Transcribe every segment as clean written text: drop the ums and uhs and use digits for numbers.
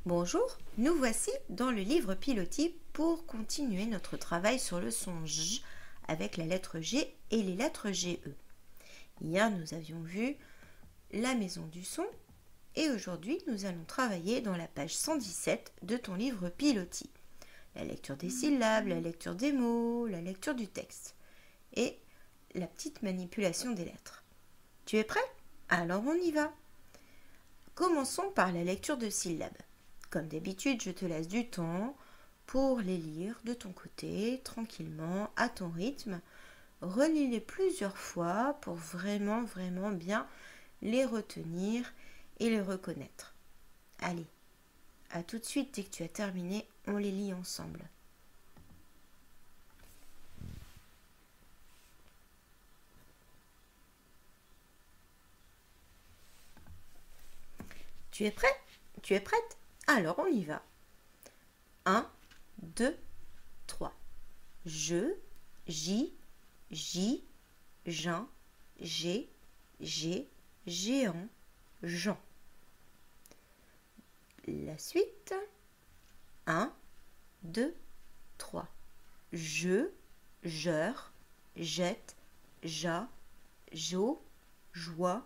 Bonjour, nous voici dans le livre Pilotis pour continuer notre travail sur le son J avec la lettre G et les lettres GE. Hier, nous avions vu la maison du son et aujourd'hui, nous allons travailler dans la page 117 de ton livre Pilotis. La lecture des syllabes, la lecture des mots, la lecture du texte et la petite manipulation des lettres. Tu es prêt? Alors on y va. Commençons par la lecture de syllabes. Comme d'habitude, je te laisse du temps pour les lire de ton côté, tranquillement, à ton rythme. Relis-les plusieurs fois pour vraiment bien les retenir et les reconnaître. Allez, à tout de suite, dès que tu as terminé, on les lit ensemble. Tu es prêt? Tu es prête? Alors on y va. 1, 2, 3. Je, J, J, Jean, G, géant, Jean. La suite. 1, 2, 3. Je, jeur, jette, ja, jo, joie,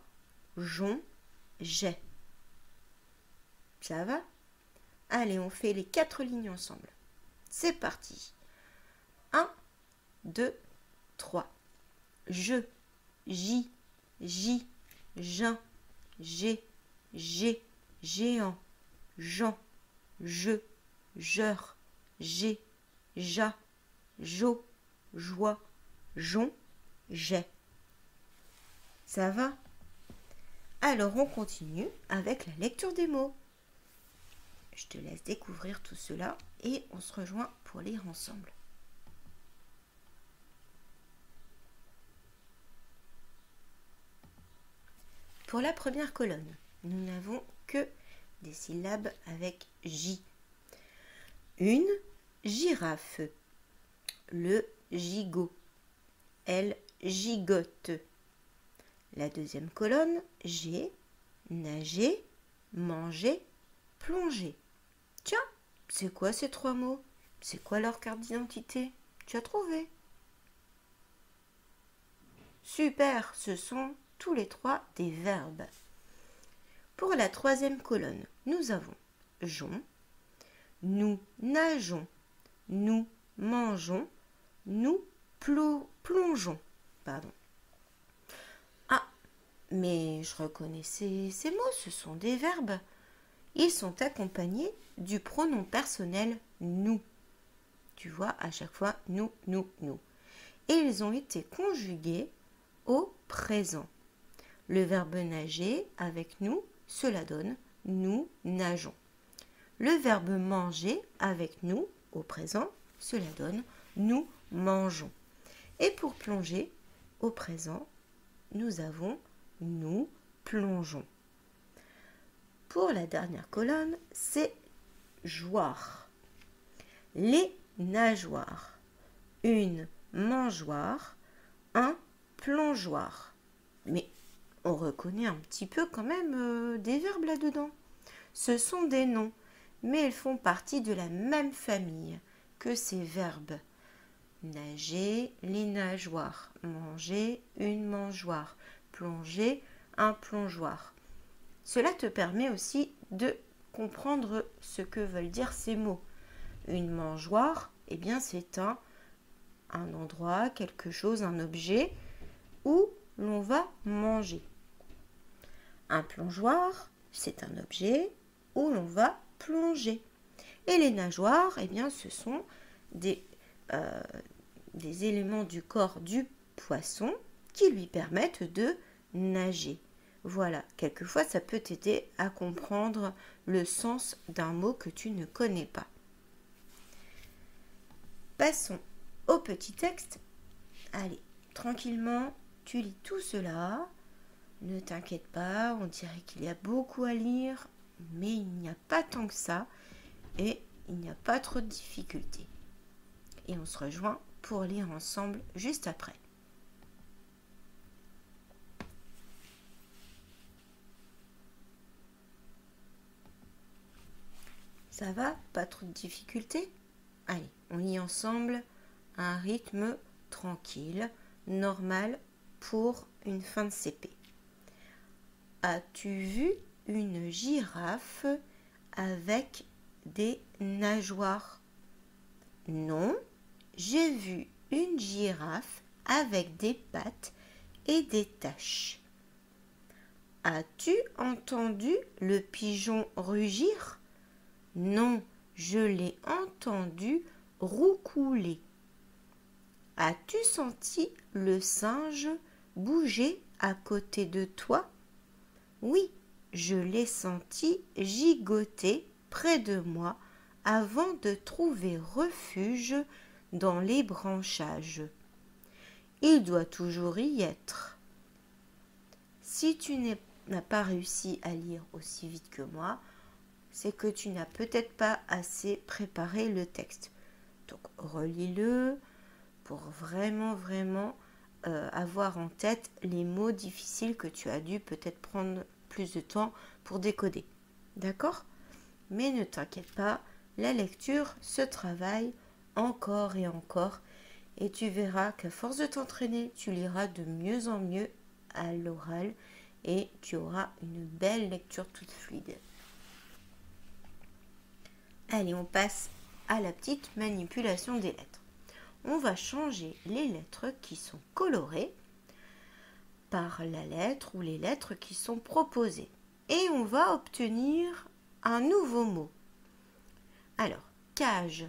jon, j'ai. Ça va? Allez, on fait les 4 lignes ensemble. C'est parti. 1, 2, 3. Je, J, J, Jean, G, géant, Jean, je, jeur, G, ja, jo, joie, jon, j'ai. Ça va? Alors on continue avec la lecture des mots. Je te laisse découvrir tout cela et on se rejoint pour lire ensemble. Pour la première colonne, nous n'avons que des syllabes avec J. Une girafe, le gigot, elle gigote. La deuxième colonne, G, nager, manger, plonger. Tiens, c'est quoi ces 3 mots? C'est quoi leur carte d'identité? Tu as trouvé? Super, ce sont tous les 3 des verbes. Pour la troisième colonne, nous avons jon, nous nageons, nous mangeons, nous plongeons. Ah, mais je reconnaissais ces mots, ce sont des verbes. Ils sont accompagnés du pronom personnel nous. Tu vois, à chaque fois, nous. Et ils ont été conjugués au présent. Le verbe nager avec nous, cela donne nous nageons. Le verbe manger avec nous, au présent, cela donne nous mangeons. Et pour plonger, au présent, nous avons nous plongeons. Pour la dernière colonne, c'est joire. Les nageoires. Une mangeoire, un plongeoir. Mais on reconnaît un petit peu quand même des verbes là-dedans. Ce sont des noms, mais ils font partie de la même famille que ces verbes. Nager, les nageoires. Manger, une mangeoire. Plonger, un plongeoir. Cela te permet aussi de comprendre ce que veulent dire ces mots. Une mangeoire, eh bien c'est un endroit, quelque chose, un objet où l'on va manger. Un plongeoir, c'est un objet où l'on va plonger. Et les nageoires, eh bien ce sont des éléments du corps du poisson qui lui permettent de nager. Voilà, quelquefois ça peut t'aider à comprendre le sens d'un mot que tu ne connais pas. Passons au petit texte. Allez, tranquillement, tu lis tout cela. Ne t'inquiète pas, on dirait qu'il y a beaucoup à lire, mais il n'y a pas tant que ça et il n'y a pas trop de difficultés. Et on se rejoint pour lire ensemble juste après. Ça va? Pas trop de difficultés? Allez, on lit ensemble un rythme tranquille, normal pour une fin de CP. As-tu vu une girafe avec des nageoires? Non, j'ai vu une girafe avec des pattes et des taches. As-tu entendu le pigeon rugir? Non, je l'ai entendu roucouler. As-tu senti le singe bouger à côté de toi? Oui, je l'ai senti gigoter près de moi avant de trouver refuge dans les branchages. Il doit toujours y être. Si tu n'as pas réussi à lire aussi vite que moi, c'est que tu n'as peut-être pas assez préparé le texte. Donc relis-le pour vraiment avoir en tête les mots difficiles que tu as dû peut-être prendre plus de temps pour décoder. D'accord? Mais ne t'inquiète pas, la lecture se travaille encore et encore et tu verras qu'à force de t'entraîner, tu liras de mieux en mieux à l'oral et tu auras une belle lecture toute fluide. Allez, on passe à la petite manipulation des lettres. On va changer les lettres qui sont colorées par la lettre ou les lettres qui sont proposées. Et on va obtenir un nouveau mot. Alors, cage.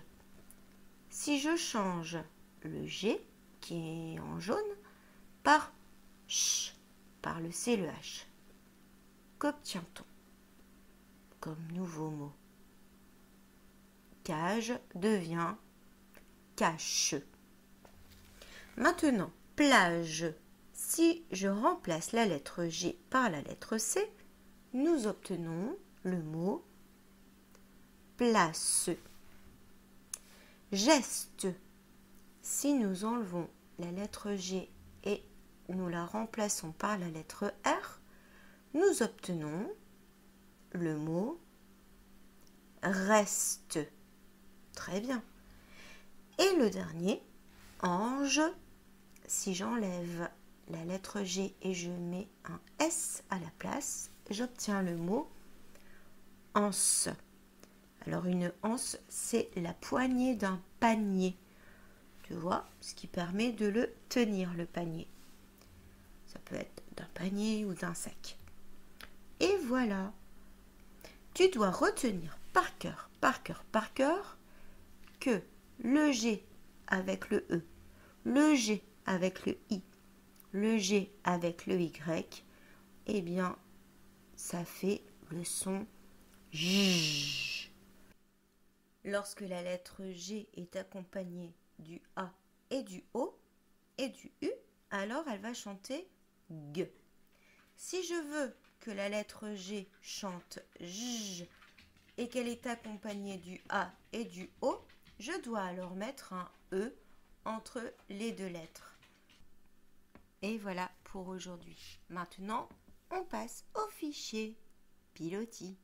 Si je change le G, qui est en jaune, par ch, par le C, le H, qu'obtient-on comme nouveau mot? Cage devient cache. Maintenant, plage. Si je remplace la lettre G par la lettre C, nous obtenons le mot place. Geste. Si nous enlevons la lettre G et nous la remplaçons par la lettre R, nous obtenons le mot reste. Très bien. Et le dernier, ange. Si j'enlève la lettre G et je mets un S à la place, j'obtiens le mot anse. Alors une anse, c'est la poignée d'un panier. Tu vois, ce qui permet de le tenir, le panier. Ça peut être d'un panier ou d'un sac. Et voilà. Tu dois retenir par cœur, que le G avec le E, le G avec le I, le G avec le Y, eh bien, ça fait le son J. Lorsque la lettre G est accompagnée du A et du O et du U, alors elle va chanter G. Si je veux que la lettre G chante J et qu'elle est accompagnée du A et du O, je dois alors mettre un E entre les deux lettres. Et voilà pour aujourd'hui. Maintenant, on passe au fichier Pilotis.